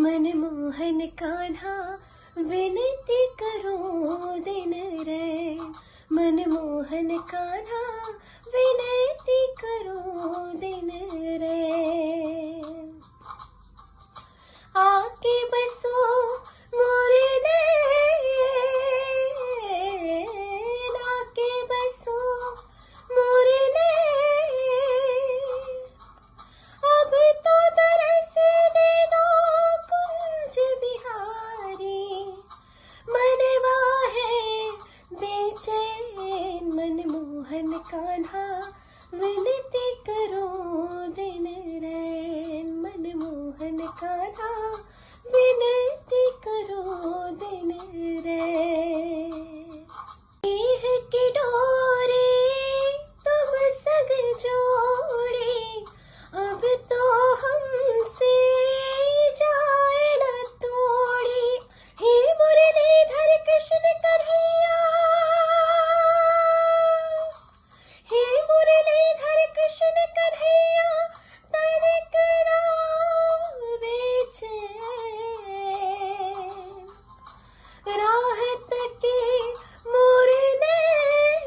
मनमोहन कान्हा विनती करो दिन रैन। मनमोहन कान्हा विनती करो दिन रैन। आके बसो मोरे नैन, आके बसो मोरे नैन। अब तो दरस दे दो कुंज बिहारी, मनवा है बेचैन। मनमोहन कान्हा विनती करो दिन रैन। मनमोहन कान्हा विनती करो दिन रैन। नेह की डोरी तुम सग जोड़ी, अब तो हमसे जाए न तोड़ी। हे मुरलीधर कृष्ण कन्हैया, हे मुरलीधर कृष्ण कन्हैया, तनिक ना बेचैन। राह तके मोरे नैन,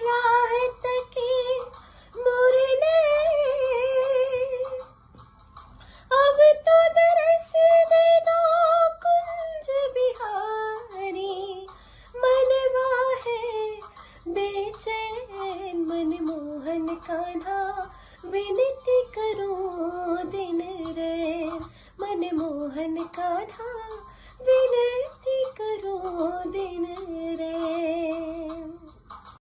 राह तके मोरे नैन। अब तो दरस दे दो कुंज बिहारी, मनवा है बेचैन। मनमोहन कान्हा विनती करो दिन रैन। मनमोहन कान्हा विनती करो दिन